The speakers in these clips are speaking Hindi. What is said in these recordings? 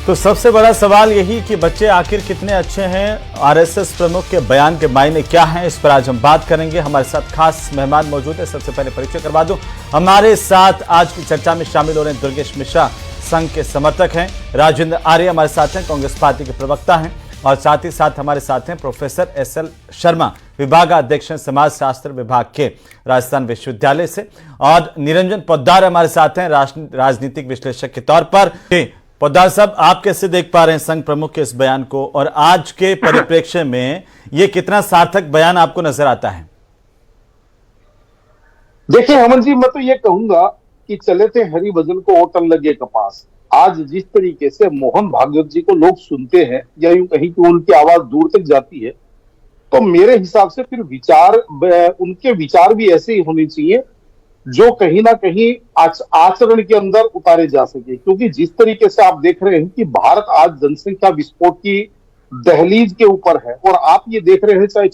तो सबसे बड़ा सवाल यही कि बच्चे आखिर कितने अच्छे हैं, आरएसएस प्रमुख के बयान के मायने क्या हैं, इस पर आज हम बात करेंगे। हमारे साथ खास मेहमान मौजूद है। सबसे पहले परिचय करवा दूं, हमारे साथ आज की चर्चा में शामिल हो रहे हैं दुर्गेश मिश्रा, संघ के समर्थक हैं। राजेंद्र आर्य हमारे साथ हैं, कांग्रेस पार्टी के प्रवक्ता हैं। और साथ ही साथ हमारे साथ हैं प्रोफेसर एसएल शर्मा, विभागाध्यक्ष समाज शास्त्र विभाग के राजस्थान विश्वविद्यालय से। और निरंजन पोद्दार हमारे साथ हैं, राजनीतिक विश्लेषक के तौर पर। पोद्दार साहब, आप कैसे देख पा रहे हैं संघ प्रमुख के इस बयान को, और आज के परिप्रेक्ष्य में ये कितना सार्थक बयान आपको नजर आता है? देखिए हेमंत जी, मैं तो ये कहूंगा कि चले थे हरी भजन को ओटन लगे कपास। आज जिस तरीके से मोहन भागवत जी को लोग सुनते हैं, या यूं कहीं कि उनकी आवाज दूर तक जाती है, तो मेरे हिसाब से फिर उनके विचार भी ऐसे ही होने चाहिए जो कहीं ना कहीं आचरण के अंदर उतारे जा सके। क्योंकि जिस तरीके से आप देख रहे हैं कि भारत आज जनसंख्या विस्फोट की दहलीज के ऊपर है, और आप ये देख रहे हैं चाहे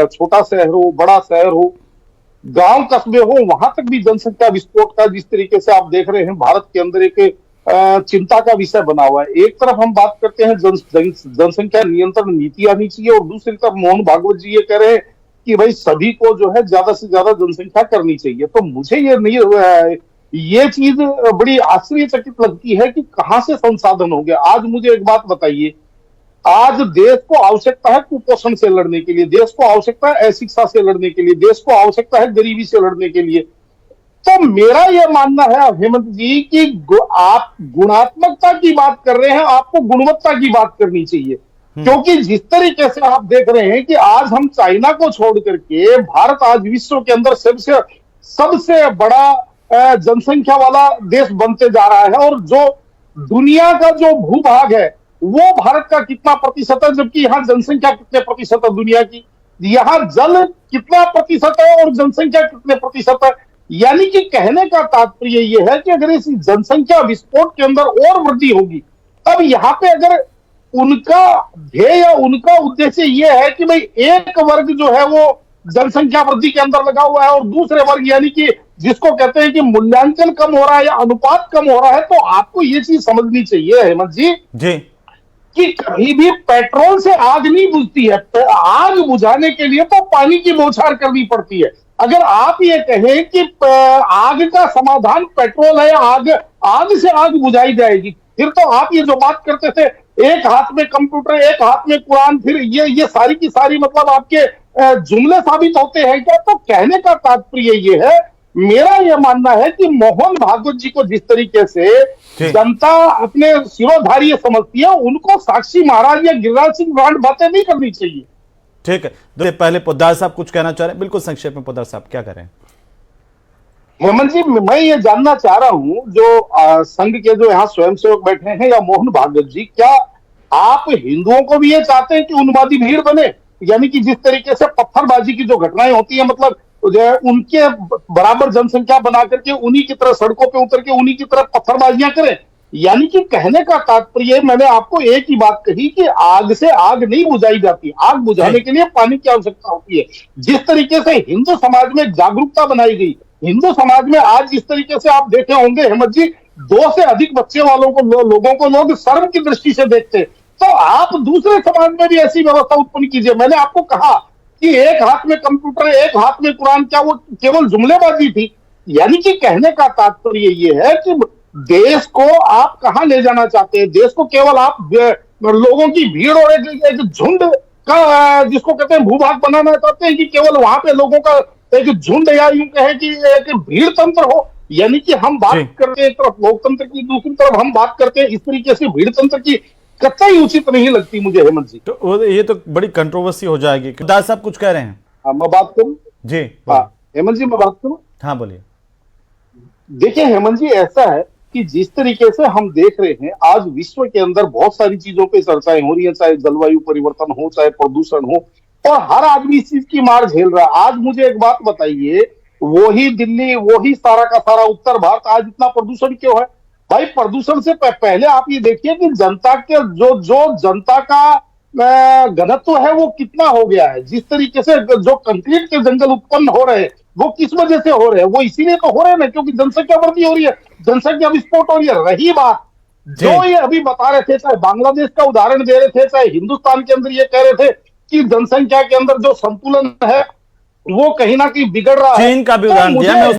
छोटा शहर हो, बड़ा शहर हो, गांव कस्बे हो, वहां तक भी जनसंख्या विस्फोट का जिस तरीके से आप देख रहे हैं भारत के अंदर एक चिंता का विषय बना हुआ है। एक तरफ हम बात करते हैं जनसंख्या नियंत्रण नीति आनी चाहिए, और दूसरी तरफ मोहन भागवत जी ये कह रहे हैं कि भाई सभी को जो है ज्यादा से ज्यादा जनसंख्या करनी चाहिए। तो मुझे ये चीज बड़ी आश्चर्यचकित लगती है कि कहां से संसाधन हो गया। आज मुझे एक बात बताइए, आज देश को आवश्यकता है कुपोषण से लड़ने के लिए, देश को आवश्यकता है अशिक्षा से लड़ने के लिए, देश को आवश्यकता है गरीबी से लड़ने के लिए। तो मेरा यह मानना है हेमंत जी कि आप गुणात्मकता की बात कर रहे हैं, आपको गुणवत्ता की बात करनी चाहिए। क्योंकि जिस तरीके से आप देख रहे हैं कि आज हम चाइना को छोड़ करके भारत आज विश्व के अंदर सबसे बड़ा जनसंख्या वाला देश बनते जा रहा है, और जो दुनिया का जो भूभाग है वो भारत का कितना प्रतिशत है, जबकि यहाँ जनसंख्या कितने प्रतिशत है दुनिया की, यहाँ जल कितना प्रतिशत है और जनसंख्या कितने प्रतिशत है। यानी कि कहने का तात्पर्य यह है कि अगर इस जनसंख्या विस्फोट के अंदर और वृद्धि होगी, तब यहाँ पे अगर उनका ध्येय या उनका उद्देश्य यह है कि भाई एक वर्ग जो है वो जनसंख्या वृद्धि के अंदर लगा हुआ है, और दूसरे वर्ग यानी कि जिसको कहते हैं कि मूल्यांकन कम हो रहा है या अनुपात कम हो रहा है, तो आपको ये चीज समझनी चाहिए हेमंत जी कि कभी भी पेट्रोल से आग नहीं बुझती है। आग बुझाने के लिए तो पानी की बौछार करनी पड़ती है। अगर आप ये कहें कि आग का समाधान पेट्रोल है, आग से आग बुझाई जाएगी, फिर तो आप ये जो बात करते थे एक हाथ में कंप्यूटर एक हाथ में कुरान, फिर ये सारी की सारी मतलब आपके जुमले साबित होते हैं क्या? तो कहने का तात्पर्य ये है, मेरा यह मानना है कि मोहन भागवत जी को जिस तरीके से जनता अपने शिरोधार्य समझती है, उनको साक्षी महाराज या गिरिराज सिंह ब्रांड बातें नहीं करनी चाहिए। ठीक है, तो पहले पोद्दार साहब कुछ कहना चाह रहे हैं, बिल्कुल संक्षेप में पोद्दार साहब क्या करें? हेमंत जी, मैं ये जानना चाह रहा हूं, जो संघ के जो यहाँ स्वयंसेवक बैठे हैं या मोहन भागवत जी, क्या आप हिंदुओं को भी ये चाहते हैं कि उन्मादी भीड़ बने? यानी कि जिस तरीके से पत्थरबाजी की जो घटनाएं होती है, मतलब जो है उनके बराबर जनसंख्या बना करके उन्हीं की तरह सड़कों पे उतर के उन्हीं की तरह पत्थरबाजियां करें। यानी कि कहने का तात्पर्य, मैंने आपको एक ही बात कही कि आग से आग नहीं बुझाई जाती, आग बुझाने के लिए पानी की आवश्यकता होती है। जिस तरीके से हिंदू समाज में जागरूकता बनाई गई, हिंदू समाज में आज जिस तरीके से आप देखे होंगे हेमंत जी, 2 से अधिक बच्चे वालों को लोगों को लोग शर्म की दृष्टि से देखते, तो आप दूसरे समाज में भी ऐसी व्यवस्था उत्पन्न कीजिए। मैंने आपको कहा कि एक हाथ में कंप्यूटर एक हाथ में कुरान, क्या वो केवल जुमलेबाजी थी? यानी कि कहने का तात्पर्य ये है कि देश को आप कहां ले जाना चाहते हैं? देश को केवल आप लोगों की भीड़ और एक झुंड का जिसको कहते हैं भूभाग बनाना चाहते हैं, कि केवल वहां पे लोगों का एक झुंड या यूं कहें कि एक भीड़ तंत्र हो? यानी कि हम बात करते हैं एक तरफ लोकतंत्र की, दूसरी तरफ हम बात करते हैं इस तरीके से भीड़ तंत्र की, कतई उचित नहीं लगती मुझे हेमंत जी। तो ये तो बड़ी कंट्रोवर्सी हो जाएगी। दास साहब कुछ कह रहे हैं? हाँ, मैं बात करूं जी। हाँ हेमंत जी, मैं बात करूं? हाँ बोलिए। देखिए हेमंत जी, ऐसा है कि जिस तरीके से हम देख रहे हैं आज विश्व के अंदर बहुत सारी चीजों पे चर्चाएं हो रही है, चाहे जलवायु परिवर्तन हो, चाहे प्रदूषण हो, और हर आदमी इस चीज की मार झेल रहा है। आज मुझे एक बात बताइए, वही दिल्ली, वही सारा का सारा उत्तर भारत, आज इतना प्रदूषण क्यों है? भाई प्रदूषण से पहले आप ये देखिए कि जनता के जो जनता का घनत्व है वो कितना हो गया है। जिस तरीके से जो कंक्रीट के जंगल उत्पन्न हो रहे हैं वो किस वजह से हो रहे हैं? वो इसीलिए तो हो रहे हैं ना, क्योंकि जनसंख्या वृद्धि हो रही है, जनसंख्या विस्फोट हो रही है। रही बात जी। जो ये अभी बता रहे थे, चाहे बांग्लादेश का उदाहरण दे रहे थे, चाहे हिंदुस्तान के अंदर ये कह रहे थे कि जनसंख्या के अंदर जो संतुलन है वो कहीं ना कहीं बिगड़ रहा है। चीन का भी तो उदाहरण दिया, मुझे मैं